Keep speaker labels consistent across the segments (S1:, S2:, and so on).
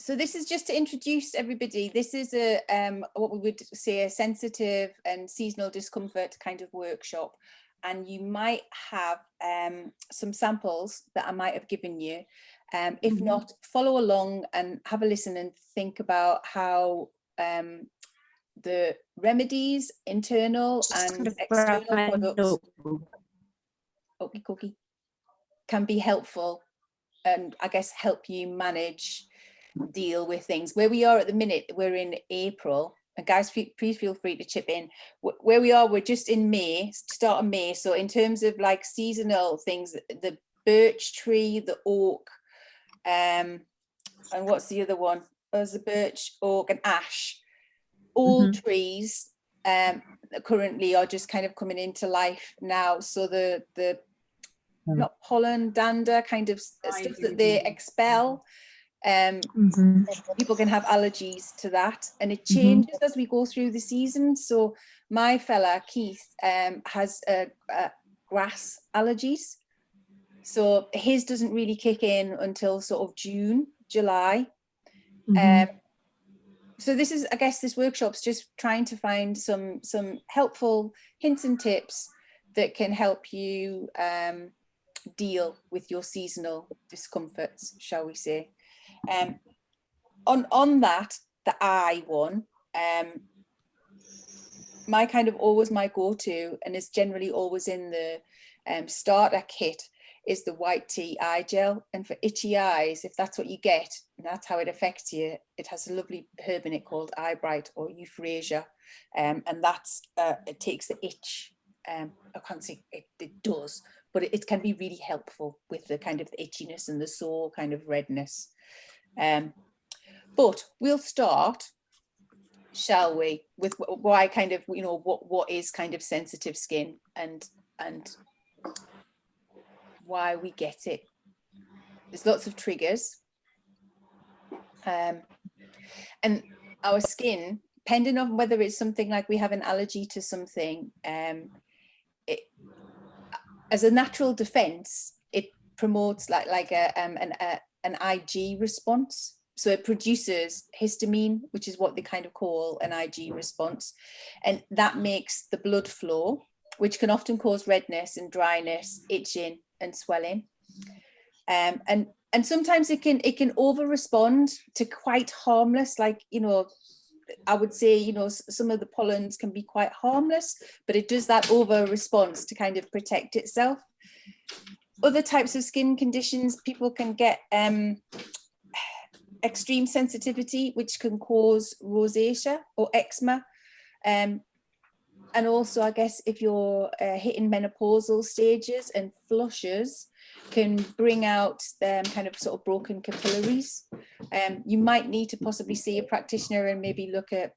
S1: So this is just to introduce everybody. This is a what we would say a sensitive and seasonal discomfort kind of workshop. And you might have some samples that I might have given you. If not, follow along and have a listen and think about how the Remedies, internal and external products, can be helpful and I guess help you manage, deal with things. Where we are at the minute, we're in April. And guys, please feel free to chip in. Where we are, we're just in May, start of May. So in terms of like seasonal things, the birch tree, the oak, and what's the other one? There's the birch, oak and ash. All trees currently are just kind of coming into life now. So the not pollen, dander kind of stuff that they expel. People can have allergies to that, and it changes as we go through the season. So my fella Keith has grass allergies, so his doesn't really kick in until sort of June, July. So this is, I guess, this workshop's just trying to find some helpful hints and tips that can help you deal with your seasonal discomforts, shall we say. On that, the I one, my kind of always my go-to, and is generally always in the starter kit, is the white tea eye gel. And for itchy eyes, if that's what you get, and that's how it affects you, it has a lovely herb in it called eye bright or euphrasia, and that's it takes the itch. I can't say it does, but it can be really helpful with the kind of the itchiness and the sore kind of redness. But we'll start, shall we, with why kind of, you know, what is kind of sensitive skin and why we get it. There's lots of triggers, and our skin, depending on whether it's something like we have an allergy to something, as a natural defense, it promotes like an IG response. So it produces histamine, which is what they kind of call an IG response. And that makes the blood flow, which can often cause redness and dryness, itching and swelling. And sometimes it can over respond to quite harmless, like, you know, I would say, you know, some of the pollens can be quite harmless, but it does that over response to kind of protect itself. Other types of skin conditions, people can get extreme sensitivity, which can cause rosacea or eczema. And also, I guess, if you're hitting menopausal stages, and flushes can bring out kind of sort of broken capillaries. You might need to possibly see a practitioner and maybe look at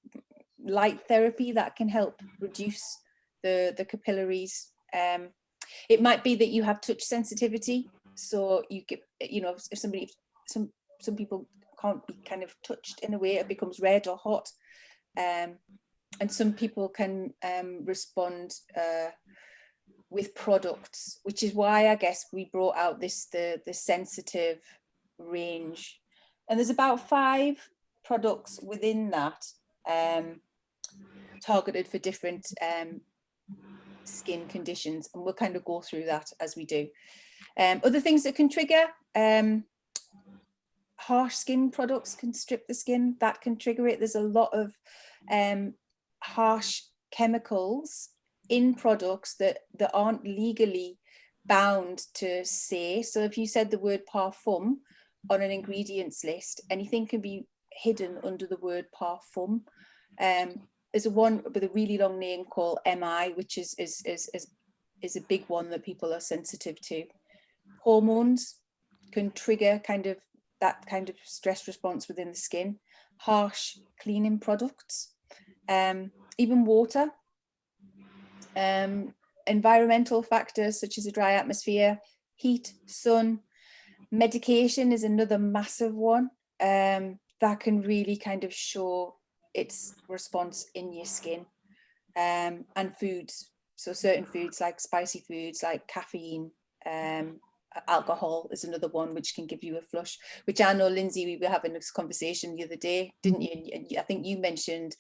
S1: light therapy that can help reduce the capillaries. It might be that you have touch sensitivity, so you get, you know, if somebody, some people can't be kind of touched in a way, it becomes red or hot. And some people can respond with products, which is why I guess we brought out the sensitive range. And there's about 5 products within that targeted for different skin conditions, and we'll kind of go through that as we do. Other things that can trigger, harsh skin products can strip the skin, that can trigger it. There's a lot of harsh chemicals in products that aren't legally bound to say. So if you said the word parfum on an ingredients list, anything can be hidden under the word parfum. There's a one with a really long name called MI, which is a big one that people are sensitive to. Hormones can trigger kind of that kind of stress response within the skin. Harsh cleaning products, even water, environmental factors such as a dry atmosphere, heat, sun. Medication is another massive one that can really kind of show its response in your skin. And foods, so certain foods like spicy foods like caffeine, Alcohol is another one which can give you a flush, which I know, Lindsay, we were having this conversation the other day, didn't you? And I think you mentioned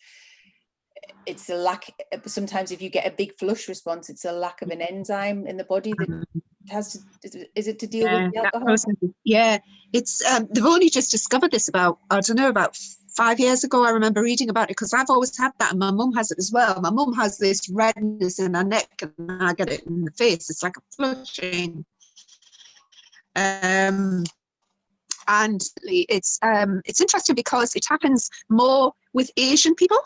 S1: it's a lack, sometimes if you get a big flush response, it's a lack of an enzyme in the body that has to, is it to deal with the alcohol?
S2: Yeah, it's they've only just discovered this about, I don't know, about 5 years ago. I remember reading about it because I've always had that, and my mum has it as well. My mum has this redness in her neck, and I get it in the face. It's like a flushing. And it's interesting because it happens more with Asian people,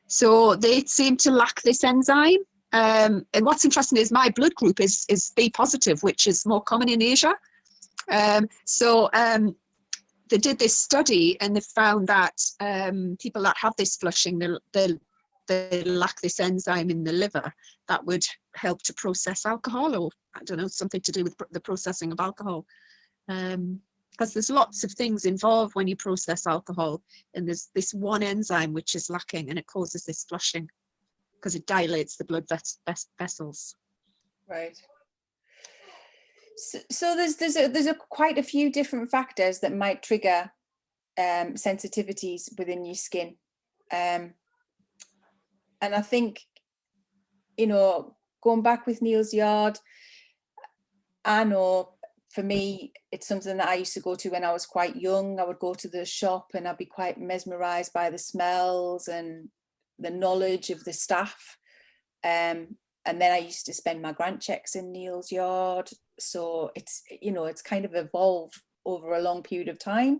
S2: so they seem to lack this enzyme. And what's interesting is my blood group is B positive, which is more common in Asia. They did this study and they found that people that have this flushing, they lack this enzyme in the liver that would help to process alcohol, or I don't know, something to do with the processing of alcohol. Because there's lots of things involved when you process alcohol, and there's this one enzyme which is lacking, and it causes this flushing because it dilates the blood vessels.
S1: Right. So there's quite a few different factors that might trigger sensitivities within your skin, and I think, you know, going back with Neal's yard, I know for me it's something that I used to go to when I was quite young. I would go to the shop and I'd be quite mesmerized by the smells and the knowledge of the staff, and then I used to spend my grant checks in Neal's yard. So it's, you know, it's kind of evolved over a long period of time.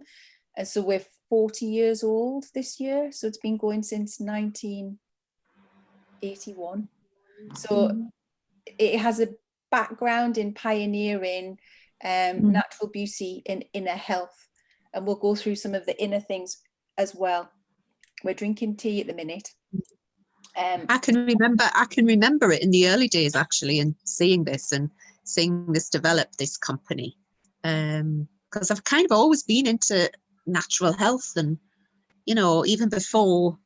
S1: And so we're 40 years old this year. So it's been going since 1981. So it has a background in pioneering natural beauty and inner health. And we'll go through some of the inner things as well. We're drinking tea at the minute.
S2: I can remember it in the early days, actually, and seeing this develop, this company, because I've kind of always been into natural health, and, you know, even before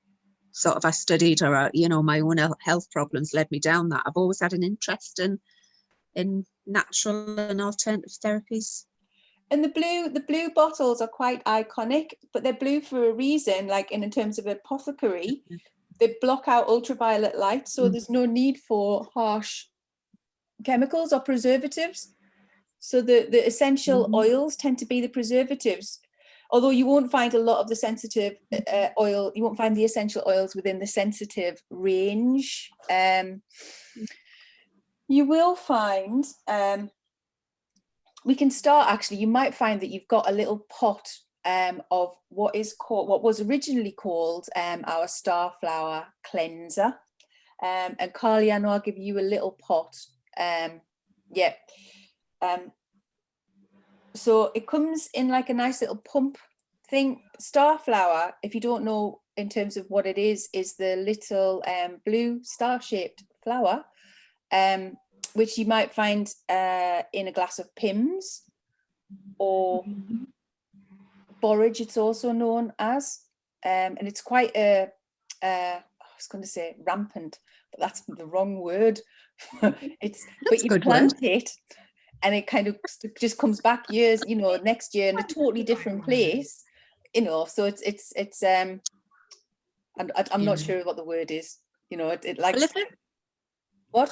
S2: sort of I studied, or, you know, my own health problems led me down that, I've always had an interest in natural and alternative therapies.
S1: And the blue bottles are quite iconic, but they're blue for a reason. Like in terms of apothecary, they block out ultraviolet light, so there's no need for harsh chemicals or preservatives. So the essential oils tend to be the preservatives, although you won't find a lot of the sensitive oil, you won't find the essential oils within the sensitive range. You will find, we can start, actually, you might find that you've got a little pot of what was originally called our Starflower cleanser. And Carly, I know I'll give you a little pot. So it comes in like a nice little pump thing. Starflower, if you don't know in terms of what it is the little blue star-shaped flower, which you might find in a glass of Pimm's or borage, it's also known as, and it's quite I was going to say rampant, but that's the wrong word. But you plant it and it kind of just comes back years, you know, next year in a totally different place, you know. So it's I'm not sure what the word is, you know. It likes
S2: prolific.
S1: What?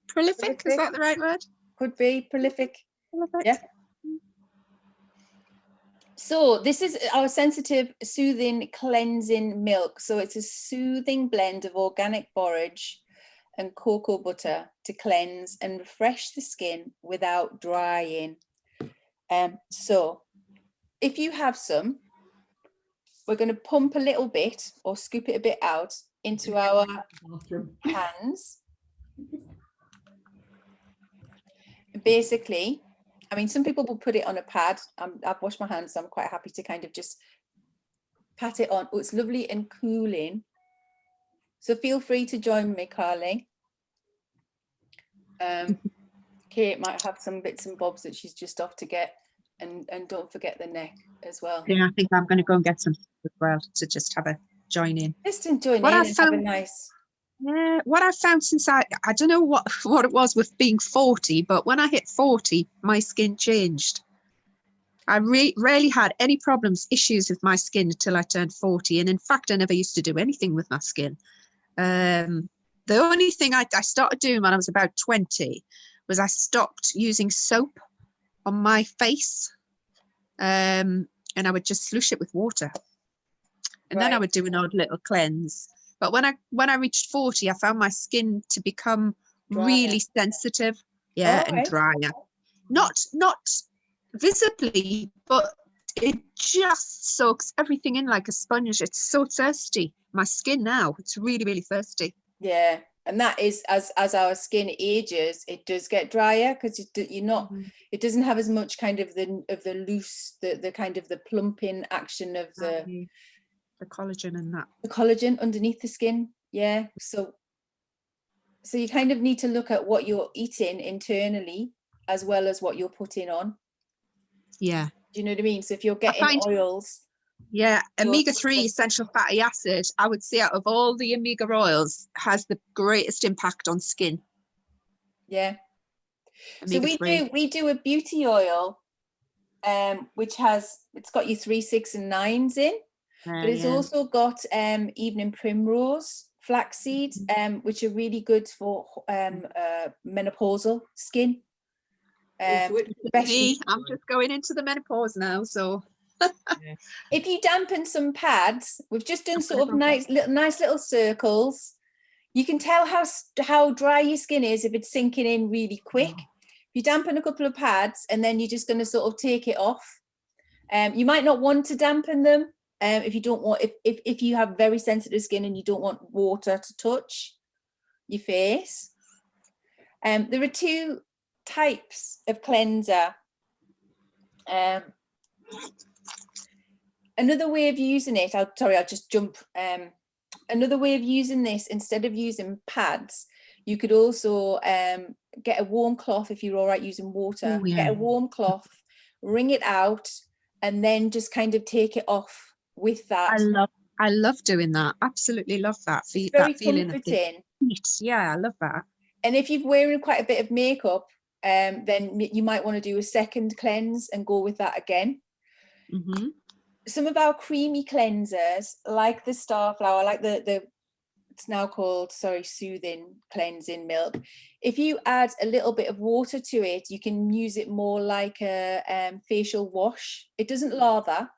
S2: Prolific? Is that the right word?
S1: Could be prolific. Yeah. So this is our sensitive, soothing, cleansing milk. So it's a soothing blend of organic borage and cocoa butter to cleanse and refresh the skin without drying. So if you have some, we're going to pump a little bit or scoop it a bit out into our hands. Basically, I mean, some people will put it on a pad. I've washed my hands, so I'm quite happy to kind of just pat it on. Oh, it's lovely and cooling. So feel free to join me, Carly. Kate might have some bits and bobs that she's just off to get, and don't forget the neck as well.
S2: Yeah, I think I'm going to go and get some as well to just have a join in.
S1: Just join in and have a nice.
S2: Yeah, what I found since I don't know what it was with being 40, but when I hit 40, my skin changed. I rarely had any problems, issues with my skin until I turned 40. And in fact, I never used to do anything with my skin. The only thing I started doing when I was about 20 was I stopped using soap on my face. And I would just sluice it with water. And then I would do an odd little cleanse. But when I reached 40, I found my skin to become really sensitive, and drier. Not visibly, but it just soaks everything in like a sponge. It's so thirsty. My skin now, it's really, really thirsty.
S1: Yeah, and that is as our skin ages, it does get drier because you're not. It doesn't have as much kind of the loose, the kind of the plumping action of the
S2: collagen and that.
S1: The collagen underneath the skin. Yeah. So you kind of need to look at what you're eating internally as well as what you're putting on.
S2: Yeah.
S1: Do you know what I mean? So if you're getting oils.
S2: Yeah, omega-3 essential fatty acid, I would say out of all the omega oils, has the greatest impact on skin.
S1: Yeah.
S2: Omega-3.
S1: So we do a beauty oil, which it's got your 3, 6, and 9s in. But it's also got evening primrose, flaxseed, which are really good for menopausal skin.
S2: I'm just going into the menopause now, so.
S1: If you dampen some pads, we've just done sort of nice little circles. You can tell how dry your skin is if it's sinking in really quick. If you dampen a couple of pads and then you're just going to sort of take it off. You might not want to dampen them. If you don't want, if you have very sensitive skin and you don't want water to touch your face. There are 2 types of cleanser. Another way of using it, I'll just jump. Another way of using this, instead of using pads, you could also get a warm cloth if you're all right using water. Get a warm cloth, wring it out, and then just kind of take it off with that.
S2: I love doing that. Absolutely love that.
S1: It's very
S2: feeling
S1: comforting.
S2: Yeah, I love that.
S1: And if you're wearing quite a bit of makeup, then you might want to do a second cleanse and go with that again. Some of our creamy cleansers, like the Starflower, like the it's now called soothing cleansing milk. If you add a little bit of water to it, you can use it more like a facial wash. It doesn't lather,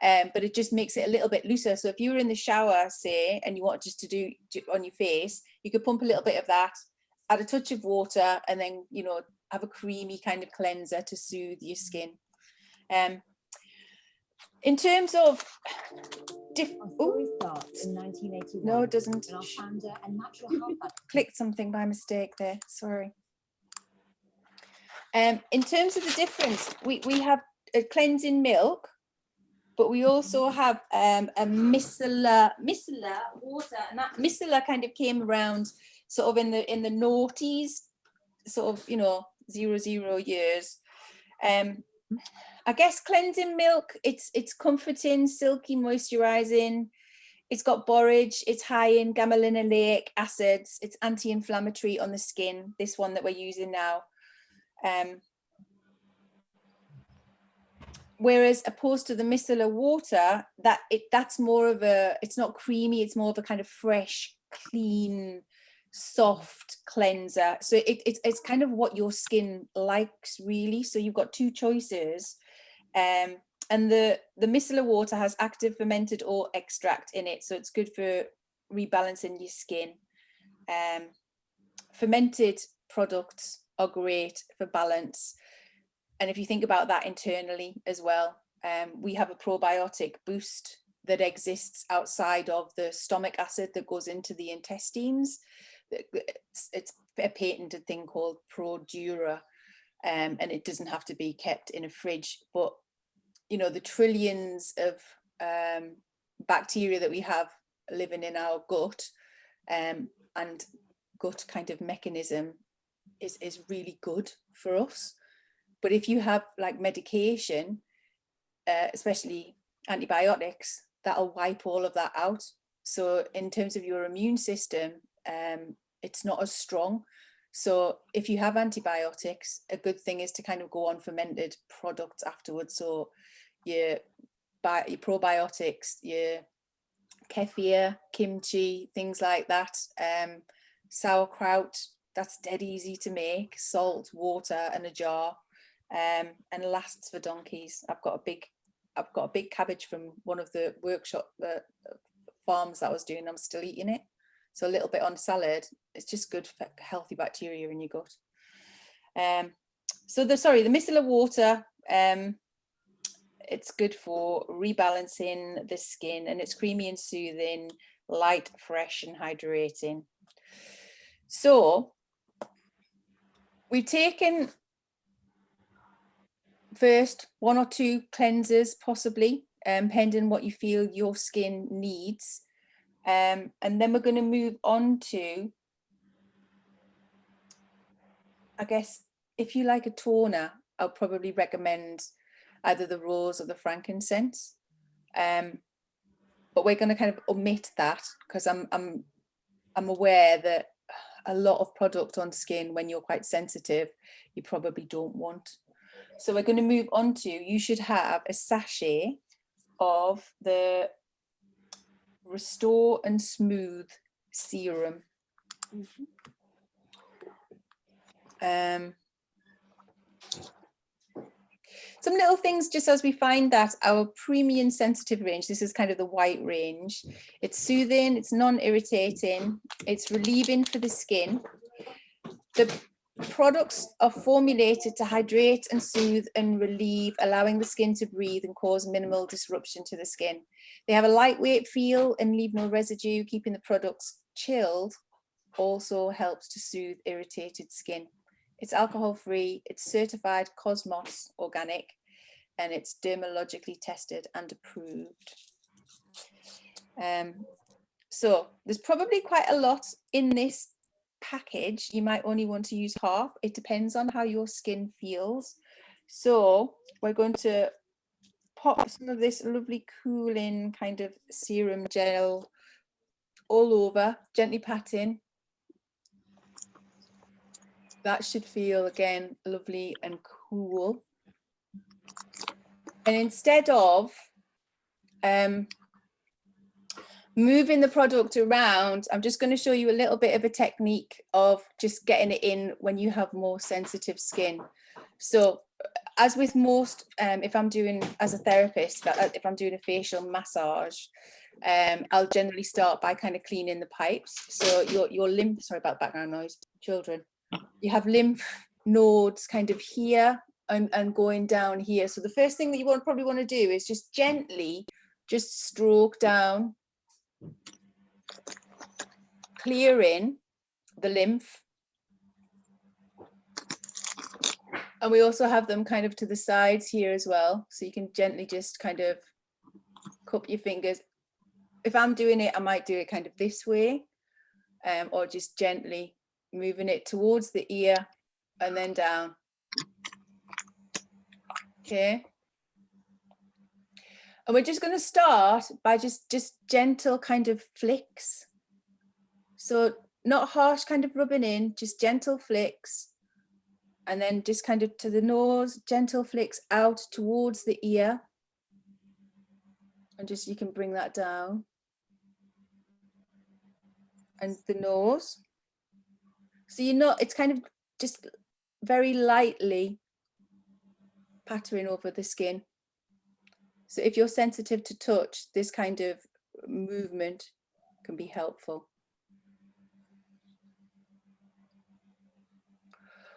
S1: but it just makes it a little bit looser. So if you were in the shower, say, and you want just to do on your face, you could pump a little bit of that, add a touch of water, and then have a creamy kind of cleanser to soothe your skin. In terms of
S3: starts in 1981.
S1: No, it doesn't.
S3: And our founder and natural health
S1: clicked something by mistake there. Sorry. In terms of the difference, we have a cleansing milk, but we also have a micellar water, and that micellar kind of came around sort of in the noughties, sort of 00 years. I guess cleansing milk, it's comforting, silky, moisturizing. It's got borage, it's high in gamma-linoleic acids, it's anti-inflammatory on the skin, this one that we're using now. Whereas opposed to the micellar water, that's more of it's not creamy, it's more of a kind of fresh, clean, soft cleanser. So it's kind of what your skin likes, really. So you've got 2 choices. And the micellar water has active fermented oat extract in it, so it's good for rebalancing your skin. Fermented products are great for balance. And if you think about that internally as well, we have a probiotic boost that exists outside of the stomach acid that goes into the intestines. It's a patented thing called Produra, and it doesn't have to be kept in a fridge, but the trillions of bacteria that we have living in our gut, and gut kind of mechanism is really good for us. But if you have like medication, especially antibiotics, that'll wipe all of that out. So in terms of your immune system, it's not as strong. So if you have antibiotics, a good thing is to kind of go on fermented products afterwards. So your probiotics, your kefir, kimchi, things like that. Sauerkraut, that's dead easy to make. Salt, water, and a jar, and lasts for donkeys. I've got a big cabbage from one of the workshop farms that I was doing. I'm still eating it. So a little bit on salad. It's just good for healthy bacteria in your gut. So the micellar water. It's good for rebalancing the skin, and it's creamy and soothing, light, fresh, and hydrating. So we've taken first 1 or 2 cleansers, possibly, pending what you feel your skin needs. And then we're going to move on to, I guess, if you like a toner, I'll probably recommend either the rose or the frankincense. But we're going to kind of omit that because I'm aware that a lot of product on skin, when you're quite sensitive, you probably don't want. So we're going to move on to, you should have a sachet of the Restore and Smooth Serum. Some little things just as we find that our premium sensitive range, this is kind of the white range, it's soothing, it's non-irritating, it's relieving for the skin. The products are formulated to hydrate and soothe and relieve, allowing the skin to breathe and cause minimal disruption to the skin. They have a lightweight feel and leave no residue. Keeping the products chilled also helps to soothe irritated skin. It's alcohol-free, it's certified Cosmos organic, and it's dermatologically tested and approved. So there's probably quite a lot in this package. You might only want to use half. It depends on how your skin feels. So we're going to pop some of this lovely cooling kind of serum gel all over, gently patting. That should feel, again, lovely and cool. And instead of moving the product around, I'm just going to show you a little bit of a technique of just getting it in when you have more sensitive skin. So as with most, if I'm doing, as a therapist, if I'm doing a facial massage, I'll generally start by kind of cleaning the pipes. So your lymph, sorry about background noise, children. You have lymph nodes kind of here and going down here. So the first thing that you probably want to do is just gently just stroke down, clearing the lymph. And we also have them kind of to the sides here as well. So you can gently just kind of cup your fingers. If I'm doing it, I might do it kind of this way, or just gently moving it towards the ear and then down. Okay. And we're just going to start by just gentle kind of flicks. So not harsh kind of rubbing in, just gentle flicks. And then just kind of to the nose, gentle flicks out towards the ear. And just, you can bring that down. And the nose. So you're not, it's kind of just very lightly pattering over the skin. So if you're sensitive to touch, this kind of movement can be helpful.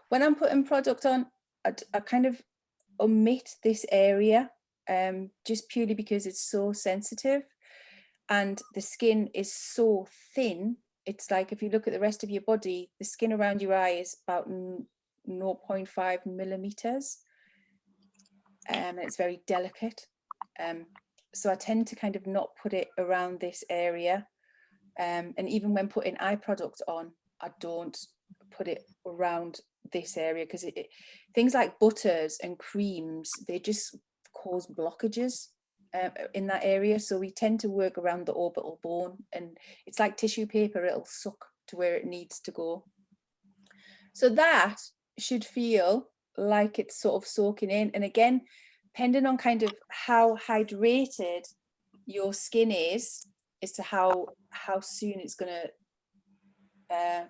S1: When I'm putting product on, I kind of omit this area, just purely because it's so sensitive and the skin is so thin. It's like, if you look at the rest of your body, the skin around your eye is about 0.5 millimeters. And it's very delicate. So I tend to kind of not put it around this area. And even when putting eye product on, I don't put it around this area, because things like butters and creams, they just cause blockages in that area. So we tend to work around the orbital bone, and it's like tissue paper, it'll suck to where it needs to go. So that should feel like it's sort of soaking in. And again, depending on kind of how hydrated your skin is to how soon it's going to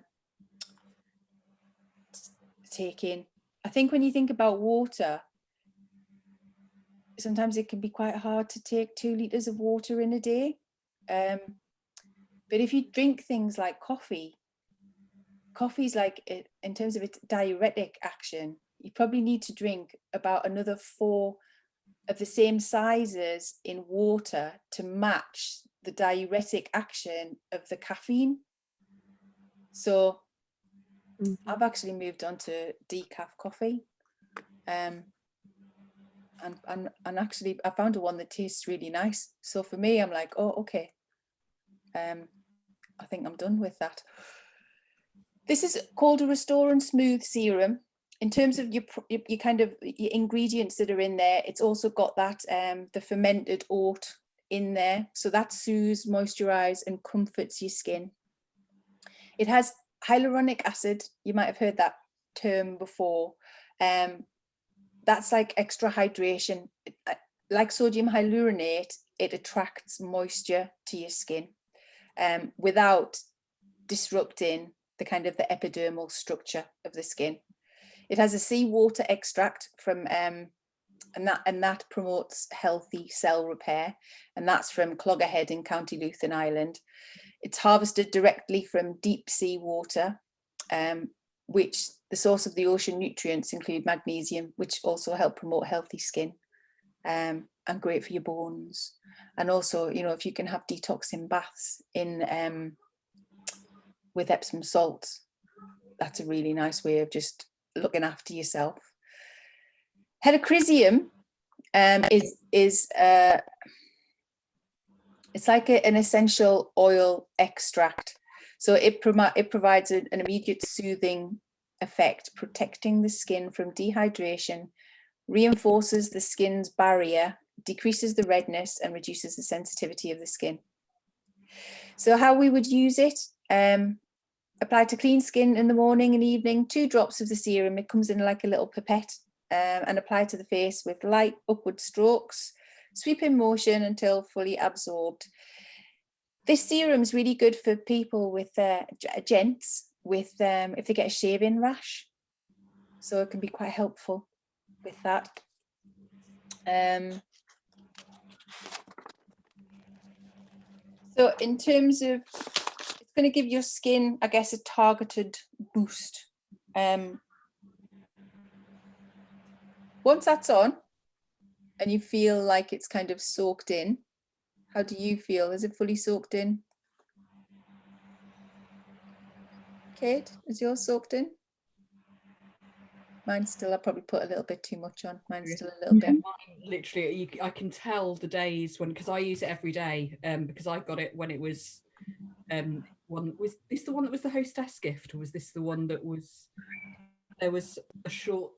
S1: take in. I think when you think about water, sometimes it can be quite hard to take 2 liters of water in a day. But if you drink things like coffee's like, in terms of its diuretic action, you probably need to drink about another 4 of the same sizes in water to match the diuretic action of the caffeine. So I've actually moved on to decaf coffee, and actually I found one that tastes really nice. So for me, I'm like, oh, okay, I think I'm done with that. This is called a Restore and Smooth Serum. In terms of your kind of your ingredients that are in there, it's also got that the fermented oat in there, so that soothes, moisturizes, and comforts your skin. It has hyaluronic acid. You might have heard that term before. That's like extra hydration. Like sodium hyaluronate, it attracts moisture to your skin without disrupting the kind of the epidermal structure of the skin. It has a seawater extract from and that promotes healthy cell repair, and that's from Cloggerhead in County Louth in Ireland. It's harvested directly from deep sea water, which the source of the ocean nutrients include magnesium, which also help promote healthy skin, and great for your bones. And also, you know, if you can have detoxing baths in with Epsom salts, that's a really nice way of just looking after yourself. Helichrysum is it's like an essential oil extract. So it provides an immediate soothing effect, protecting the skin from dehydration, reinforces the skin's barrier, decreases the redness, and reduces the sensitivity of the skin. So how we would use it, apply to clean skin in the morning and evening, 2 drops of the serum. It comes in like a little pipette, and apply to the face with light upward strokes, sweep in motion until fully absorbed. This serum is really good for people with gents with if they get a shaving rash, so it can be quite helpful with that. So in terms of, it's going to give your skin, I guess, a targeted boost. Once that's on and you feel like it's kind of soaked in, how do you feel? Is it fully soaked in? Kate, is yours soaked in? Mine's still, I probably put a little bit too much on. Mine's still a little bit.
S4: Mine, literally, I can tell the days when, because I use it every day, because I got it when it was, was this the one that was the hostess gift, or was this the one that was, there was a short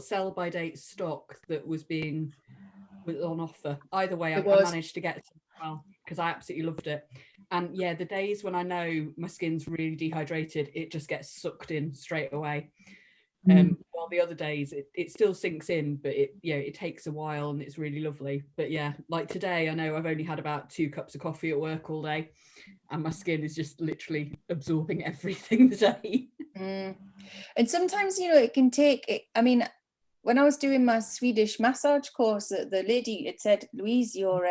S4: sell by date stock that was on offer. Either way, I managed to get it well because I absolutely loved it. And yeah, the days when I know my skin's really dehydrated, it just gets sucked in straight away. While the other days it still sinks in, but it takes a while and it's really lovely. But yeah, like today, I know I've only had about 2 cups of coffee at work all day, and my skin is just literally absorbing everything today.
S1: And sometimes, you know, it can take it. I mean, when I was doing my Swedish massage course, the lady had said, Louise, your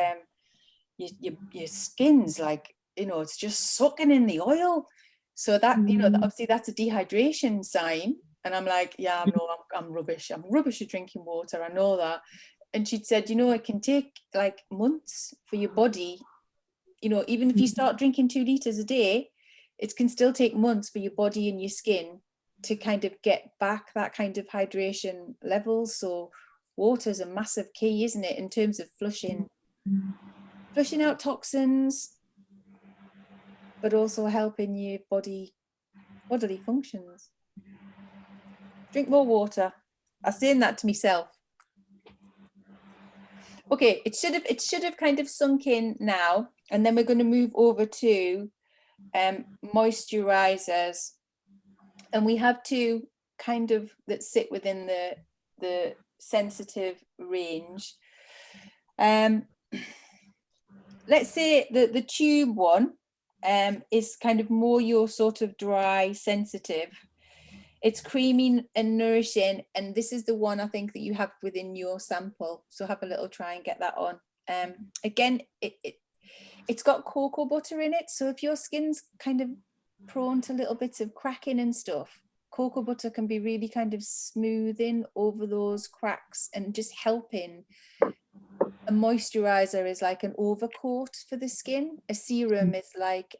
S1: skin's like, you know, it's just sucking in the oil. So that, you know, obviously that's a dehydration sign. And I'm like, yeah, I'm rubbish. I'm rubbish at drinking water. I know that. And she'd said, you know, it can take like months for your body, you know, even if you start drinking 2 liters a day, it can still take months for your body and your skin to kind of get back that kind of hydration levels. So water's a massive key, isn't it, in terms of flushing out toxins, but also helping your bodily functions. Drink more water. I'm saying that to myself. Okay, it should have kind of sunk in now, and then we're going to move over to moisturizers, and we have two kind of that sit within the sensitive range. Let's say the tube one is kind of more your sort of dry, sensitive. It's creamy and nourishing, and this is the one I think that you have within your sample. So have a little try and get that on. Again, it's got cocoa butter in it, so if your skin's kind of prone to little bits of cracking and stuff, cocoa butter can be really kind of smoothing over those cracks and just helping. A moisturizer is like an overcoat for the skin. A serum is like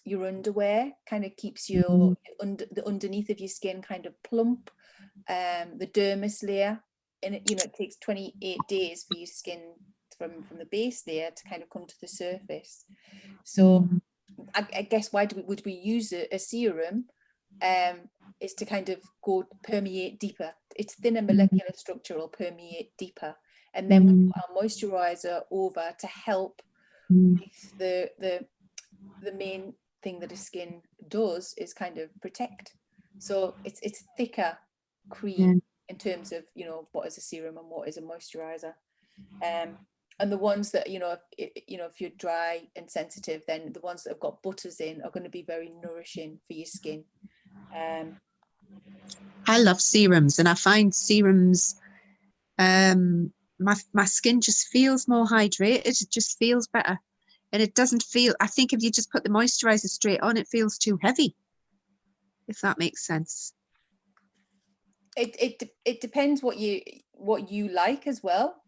S1: your underwear, kind of keeps the underneath of your skin kind of plump. The dermis layer, and it takes 28 days for your skin from the base layer to kind of come to the surface. So I guess why would we use a serum? Is to kind of go permeate deeper. Its thinner molecular structure will permeate deeper, and then we put our moisturizer over to help with the main thing that a skin does is kind of protect. So it's thicker cream in terms of what is a serum and what is a moisturizer. And the ones that if you're dry and sensitive, then the ones that have got butters in are going to be very nourishing for your skin.
S2: I love serums, and I find serums, my skin just feels more hydrated. It just feels better, and it doesn't feel, I think if you just put the moisturizer straight on, it feels too heavy, if that makes sense.
S1: It depends what you like as well.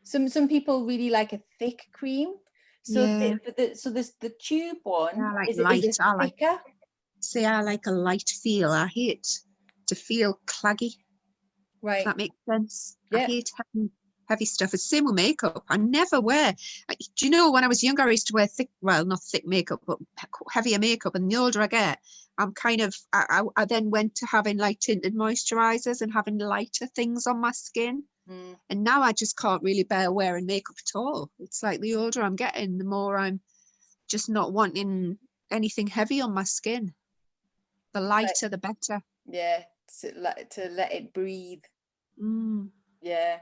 S1: Some people really like a thick cream, so the tube one is thicker.
S2: I like a light feel. I hate to feel claggy.
S1: Right.
S2: If that makes sense.
S1: Yeah.
S2: I hate heavy stuff. It's the same with makeup. I never wear. Do you know, when I was younger, I used to wear not thick makeup, but heavier makeup. And the older I get, I'm kind of, I then went to having like tinted moisturizers and having lighter things on my skin. And now I just can't really bear wearing makeup at all. It's like the older I'm getting, the more I'm just not wanting anything heavy on my skin. The lighter, the better.
S1: Yeah, to let it breathe.
S2: Mm.
S1: Yeah.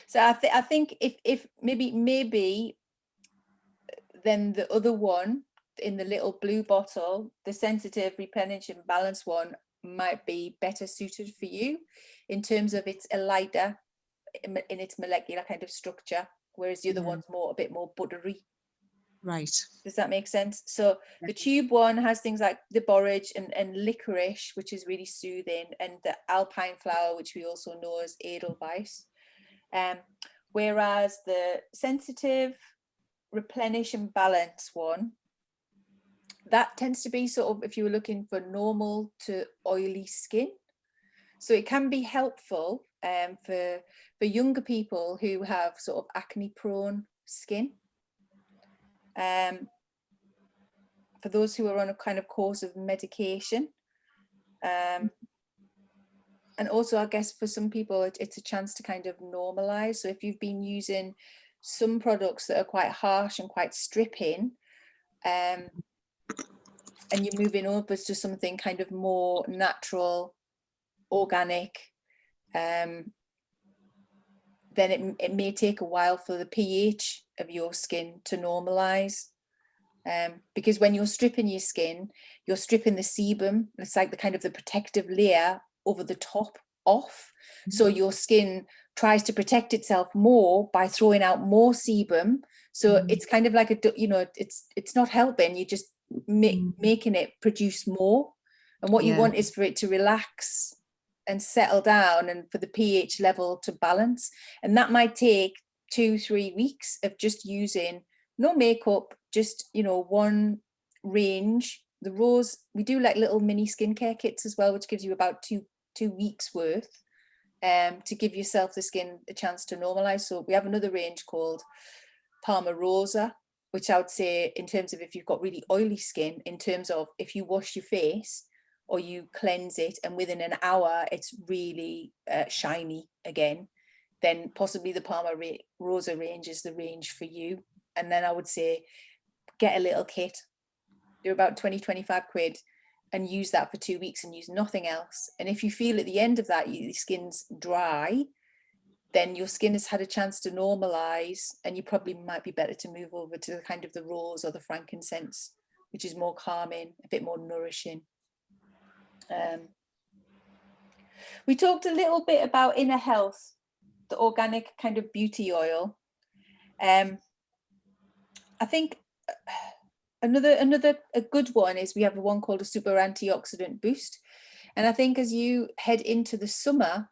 S1: So I think if maybe then the other one in the little blue bottle, the sensitive, replenish and balance one, might be better suited for you in terms of it's a lighter in its molecular kind of structure, whereas the other one's a bit more buttery.
S2: Right.
S1: Does that make sense? So the tube one has things like the borage and licorice, which is really soothing, and the alpine flower, which we also know as edelweiss. Whereas the sensitive, replenish and balance one, that tends to be sort of if you were looking for normal to oily skin. So it can be helpful for younger people who have sort of acne prone skin. For those who are on a kind of course of medication. And also, I guess for some people, it's a chance to kind of normalize. So if you've been using some products that are quite harsh and quite stripping, and you're moving over to something kind of more natural, organic, then it may take a while for the pH of your skin to normalize. Because when you're stripping your skin, you're stripping the sebum. It's like the kind of the protective layer over the top off. So your skin tries to protect itself more by throwing out more sebum. So it's kind of like it's not helping. You're just making it produce more. And what you want is for it to relax and settle down, and for the pH level to balance. And that might take 2-3 weeks of just using no makeup, just one range. The Rose, we do like little mini skincare kits as well, which gives you about two weeks worth to give yourself the skin a chance to normalize. So we have another range called Parma Rosa, which I would say in terms of if you've got really oily skin, in terms of if you wash your face or you cleanse it and within an hour it's really shiny again, then possibly the Parma Rosa range is the range for you. And then I would say get a little kit They're about 20-25 quid, and use that for 2 weeks and use nothing else. And if you feel at the end of that your skin's dry, then your skin has had a chance to normalize, and you probably might be better to move over to the kind of the rose or the frankincense, which is more calming, a bit more nourishing. We talked a little bit about inner health, the organic kind of beauty oil. I think a good one is we have one called a super antioxidant boost. And I think as you head into the summer,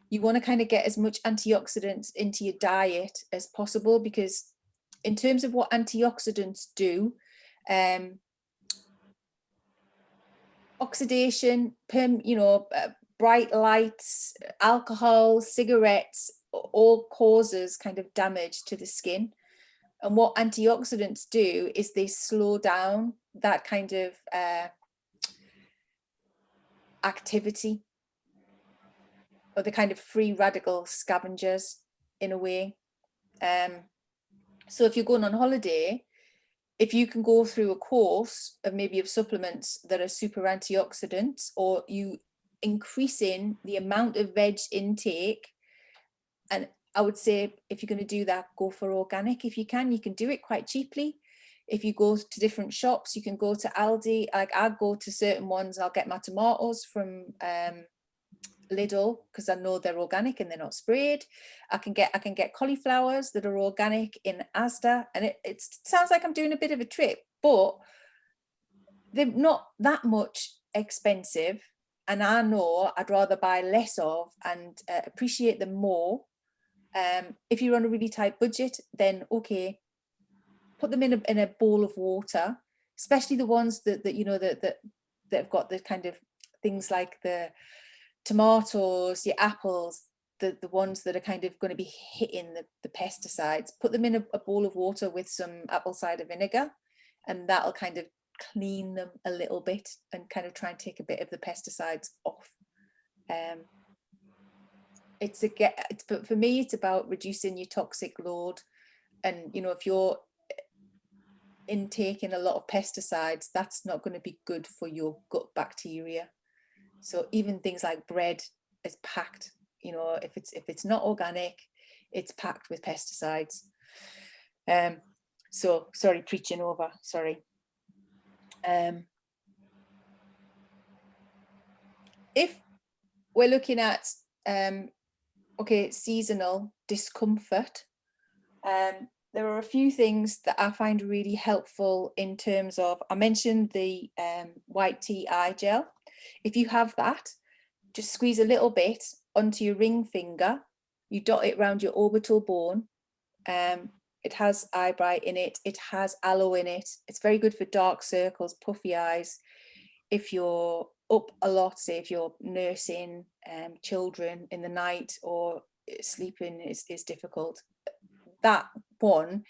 S1: you want to kind of get as much antioxidants into your diet as possible, because in terms of what antioxidants do, oxidation, bright lights, alcohol, cigarettes, all causes kind of damage to the skin. And what antioxidants do is they slow down that kind of activity, or the kind of free radical scavengers in a way. So if you're going on holiday, if you can go through a course of maybe of supplements that are super antioxidants, or you increasing the amount of veg intake, and I would say if you're going to do that, go for organic. If you can do it quite cheaply. If you go to different shops, you can go to Aldi. Like I go to certain ones, I'll get my tomatoes from Lidl because I know they're organic and they're not sprayed. I can get cauliflowers that are organic in Asda, and it sounds like I'm doing a bit of a trip, but they're not that much expensive, and I know I'd rather buy less of and appreciate them more. If you're on a really tight budget, then okay, put them in a bowl of water, especially the ones that you know that have got the kind of things like the tomatoes, your apples, the ones that are kind of going to be hitting the pesticides. Put them in a bowl of water with some apple cider vinegar, and that'll kind of clean them a little bit and kind of try and take a bit of the pesticides off. But for me, it's about reducing your toxic load. And if you're intaking a lot of pesticides, that's not going to be good for your gut bacteria. So even things like bread is packed, if it's not organic, it's packed with pesticides. So sorry, preaching over, sorry. If we're looking at seasonal discomfort, there are a few things that I find really helpful in terms of, I mentioned the white tea eye gel. If you have that, just squeeze a little bit onto your ring finger, you dot it around your orbital bone. It has eye bright in it, it has aloe in it. It's very good for dark circles, puffy eyes. If you're up a lot, say if you're nursing children in the night, or sleeping is difficult, that one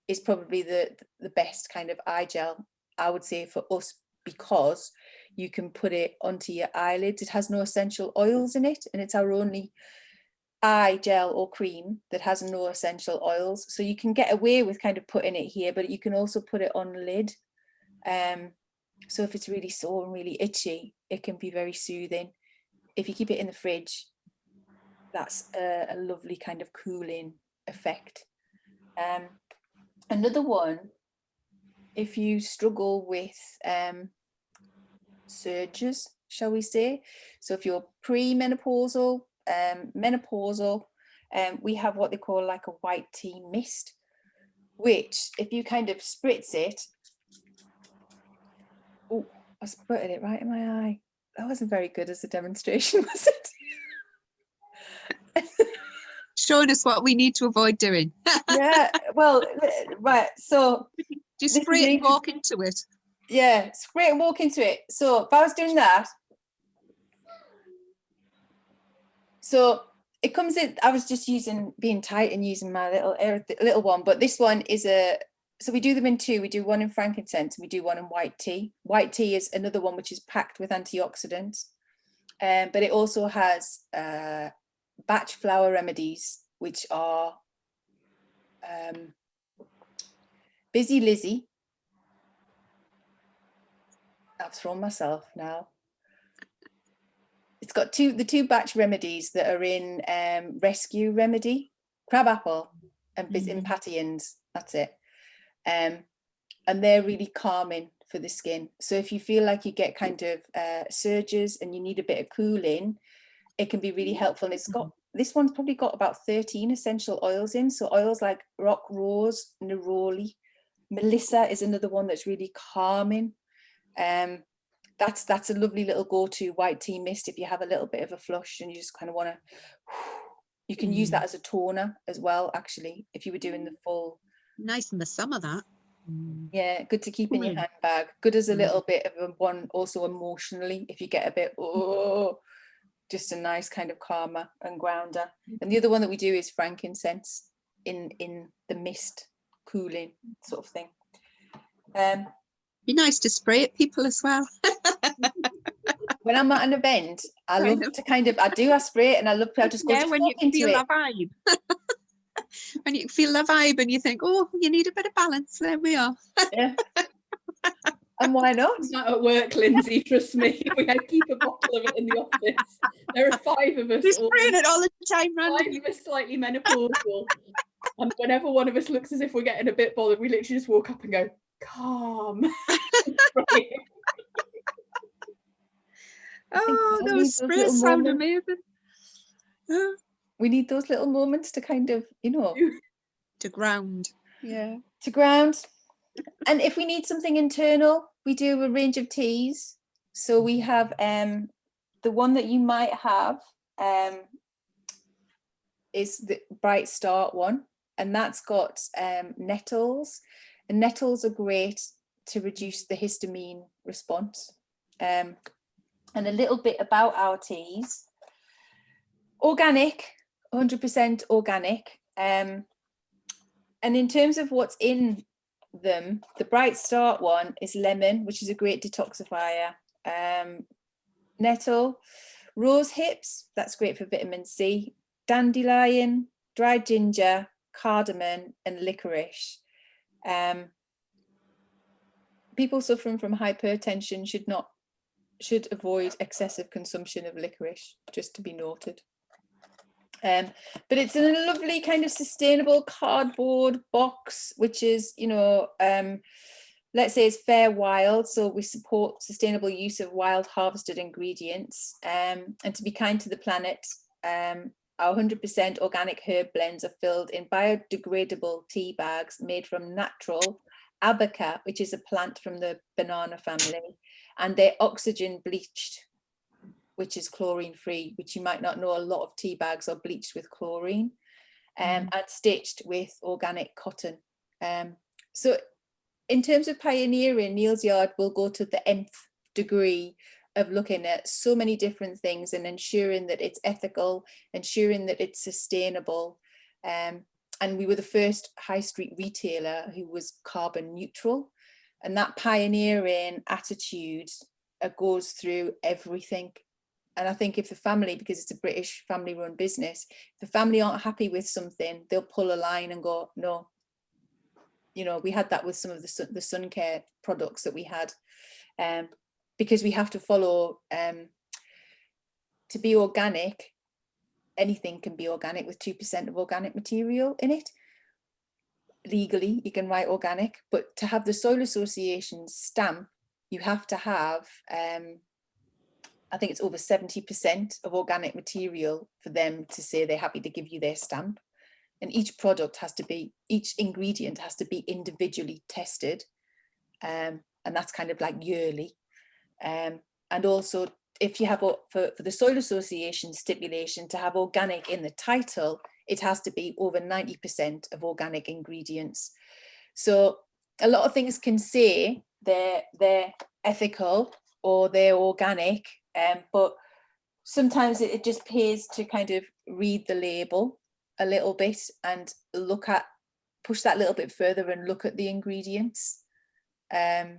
S1: is probably the best kind of eye gel, I would say, for us, because you can put it onto your eyelids. It has no essential oils in it, and it's our only eye gel or cream that has no essential oils. So you can get away with kind of putting it here, but you can also put it on the lid. So if it's really sore and really itchy, it can be very soothing. If you keep it in the fridge, that's a lovely kind of cooling effect. Another one, if you struggle with surges, shall we say, so if you're pre-menopausal, menopausal, we have what they call like a white tea mist, which if you kind of spritz it, oh, I spritted it right in my eye. That wasn't very good as a demonstration, was it?
S2: Showing us what we need to avoid doing.
S1: Yeah, well, right, so
S2: just spray it and walk into it.
S1: Yeah, spray it and walk into it. So if I was doing that, so it comes in, I was just being tight and using my little one, but this one is so we do them in two. We do one in frankincense and we do one in white tea. White tea is another one which is packed with antioxidants, but it also has batch flower remedies, which are Busy Lizzie, I've thrown myself now. It's got the two batch remedies that are in Rescue Remedy, crabapple and impatiens. That's it. And they're really calming for the skin. So if you feel like you get kind of surges and you need a bit of cooling, it can be really helpful. And it's got, this one's probably got about 13 essential oils in. So oils like rock rose, neroli, melissa is another one that's really calming. That's a lovely little go-to white tea mist if you have a little bit of a flush and you just kind of want to, you can use that as a toner as well, actually, if you were doing the full.
S2: Nice in the summer, that.
S1: Yeah, good to keep in your handbag. Good as a little bit of a one, also emotionally, if you get a bit, just a nice kind of calmer and grounder. And the other one that we do is frankincense in the mist, cooling sort of thing.
S2: Be nice to spray at people as well.
S1: When I'm at an event, I love to kind of, I spray it and I love to just go
S2: yeah, when you feel that vibe. When you feel the vibe and you think, oh, you need a bit of balance, there we are.
S1: Yeah. And why not?
S4: Not at work, Lindsay, trust me. We keep a bottle of it in the office. There are 5 of us.
S2: We're spraying it all the time,
S4: 5 of us slightly menopausal. And whenever one of us looks as if we're getting a bit bothered, we literally just walk up and go, calm.
S2: Oh, those sprays sound amazing.
S1: We need those little moments to kind of, you know,
S2: to ground. Yeah.
S1: To ground. And if we need something internal, we do a range of teas. So we have the one that you might have is the Bright Start one, and that's got nettles. And nettles are great to reduce the histamine response. And a little bit about our teas. Organic, 100% organic. And in terms of what's in them, the Bright Start one is lemon, which is a great detoxifier. Nettle, rose hips, that's great for vitamin C. Dandelion, dried ginger, cardamom, and licorice. People suffering from hypertension should avoid excessive consumption of licorice, just to be noted. But it's in a lovely kind of sustainable cardboard box, which is, you know, let's say it's fair wild, so we support sustainable use of wild harvested ingredients, and to be kind to the planet. Our 100% organic herb blends are filled in biodegradable tea bags made from natural abaca, which is a plant from the banana family, and they're oxygen bleached, which is chlorine free, which you might not know, a lot of tea bags are bleached with chlorine, and stitched with organic cotton. So in terms of pioneering, Neal's Yard will go to the nth degree of looking at so many different things and ensuring that it's ethical, ensuring that it's sustainable. And we were the first high street retailer who was carbon neutral. And that pioneering attitude goes through everything. And I think if the family, because it's a British family run business, if the family aren't happy with something, they'll pull a line and go, no. You know, we had that with some of the sun care products that we had, because we have to follow, to be organic, anything can be organic with 2% of organic material in it. Legally, you can write organic, but to have the Soil Association stamp, you have to have, I think it's over 70% of organic material for them to say they're happy to give you their stamp. And each product has to be, each ingredient has to be individually tested. And that's kind of like yearly. And also, if you have, for the Soil Association stipulation to have organic in the title, it has to be over 90% of organic ingredients. So a lot of things can say they're ethical or they're organic, but sometimes it just pays to kind of read the label a little bit and push that little bit further and look at the ingredients. Yeah.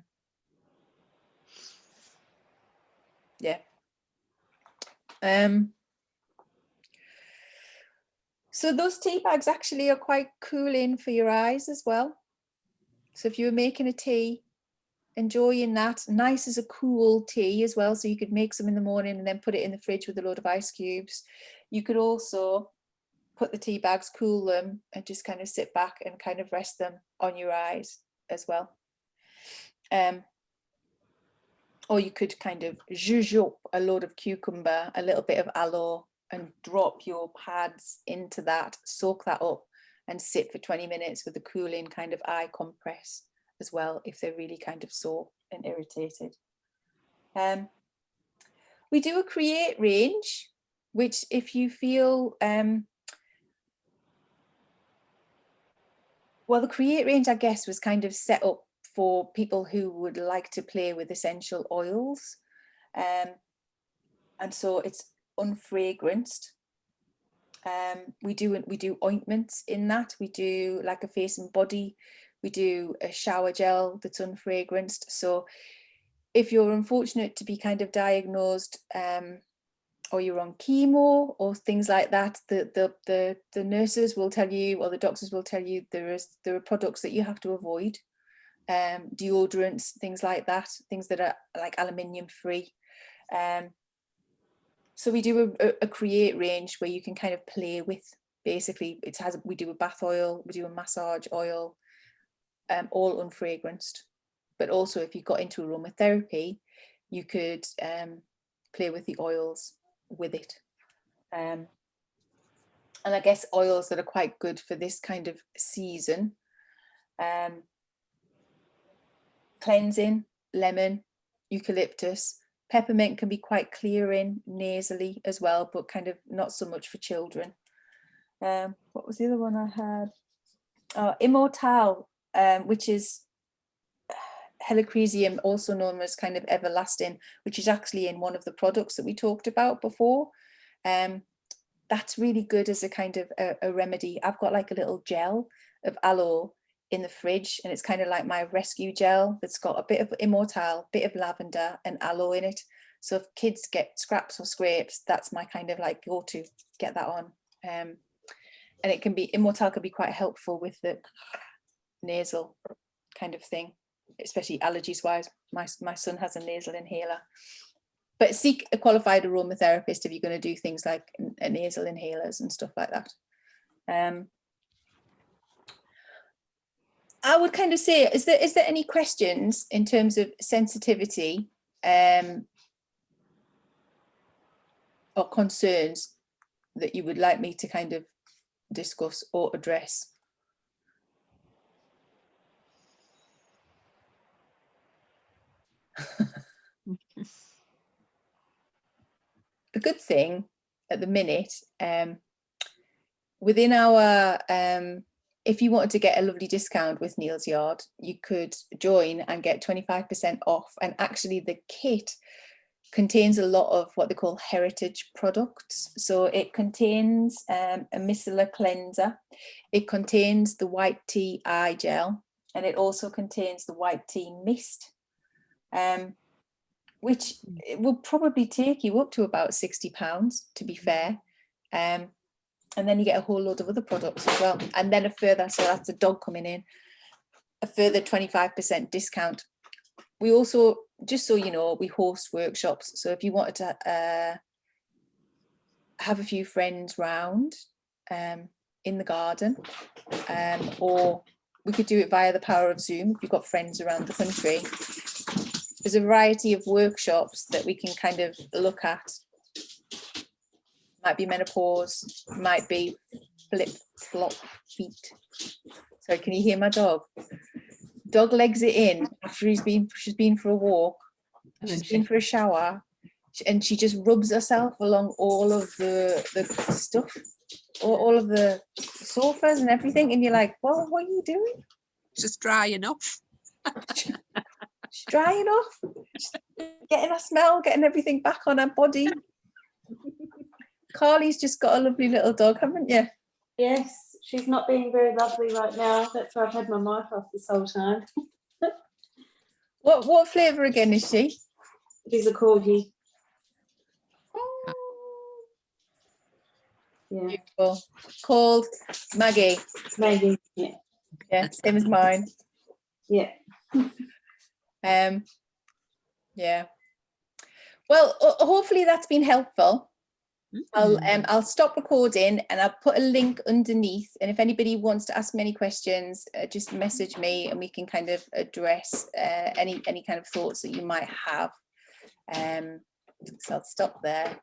S1: So those tea bags actually are quite cooling for your eyes as well. So if you were making a tea enjoying that. Nice as a cool tea as well, so you could make some in the morning and then put it in the fridge with a load of ice cubes. You could also put the tea bags, cool them, and just kind of sit back and kind of rest them on your eyes as well. Or you could kind of zhuzh up a load of cucumber, a little bit of aloe, and drop your pads into that, soak that up, and sit for 20 minutes with a cooling kind of eye compress as well, if they're really kind of sore and irritated. We do a create range, which if you feel, well, the create range, I guess, was kind of set up for people who would like to play with essential oils. And so it's unfragranced. We do ointments in that. We do like a face and body. We do a shower gel that's unfragranced. So if you're unfortunate to be kind of diagnosed, or you're on chemo or things like that, the nurses will tell you, or the doctors will tell you, there are products that you have to avoid, deodorants, things like that, things that are like aluminium free. So we do a create range where you can kind of play with, basically we do a bath oil, we do a massage oil, all unfragranced. But also if you got into aromatherapy, you could play with the oils with it. And I guess oils that are quite good for this kind of season: cleansing, lemon, eucalyptus. Peppermint can be quite clearing nasally as well, but kind of not so much for children. What was the other one I had? Immortale, which is helichrysum, also known as kind of everlasting, which is actually in one of the products that we talked about before. That's really good as a kind of a remedy. I've got like a little gel of aloe in the fridge, and it's kind of like my rescue gel that's got a bit of immortale, bit of lavender and aloe in it. So if kids get scraps or scrapes, that's my kind of like go-to, get that on. And it can be, immortale can be quite helpful with the nasal kind of thing, especially allergies wise. My son has a nasal inhaler. But seek a qualified aromatherapist if you're going to do things like nasal inhalers and stuff like that. I would kind of say, is there any questions in terms of sensitivity or concerns that you would like me to kind of discuss or address? The good thing at the minute, within our if you wanted to get a lovely discount with Neal's Yard, you could join and get 25% off. And actually the kit contains a lot of what they call heritage products. So it contains a micellar cleanser, it contains the white tea eye gel, and it also contains the white tea mist, which it will probably take you up to about £60, to be fair. And then you get a whole load of other products as well. And then a further, so that's a dog coming in, a further 25% discount. We also, just so you know, we host workshops. So if you wanted to have a few friends round in the garden, or we could do it via the power of Zoom if you've got friends around the country. There's a variety of workshops that we can kind of look at. Might be menopause, might be flip-flop feet. Sorry, can you hear my dog? Dog legs it in after she's been for a walk, she's been for a shower, and she just rubs herself along all of the stuff, all of the sofas and everything, and you're like, well, what are you doing?
S2: Just drying off.
S1: She's drying off, getting her smell, getting everything back on her body. Carly's just got a lovely little dog, haven't you?
S5: Yes, she's not being very lovely right now. That's why I've had my mic off this whole time.
S1: What flavour again is she?
S5: She's a corgi. Yeah.
S1: Beautiful. Called Maggie.
S5: Maggie. Yeah.
S1: Yeah, same as mine.
S5: Yeah.
S1: Yeah. Well, hopefully that's been helpful. I'll stop recording and I'll put a link underneath, and if anybody wants to ask me any questions, just message me and we can kind of address any kind of thoughts that you might have. So I'll stop there.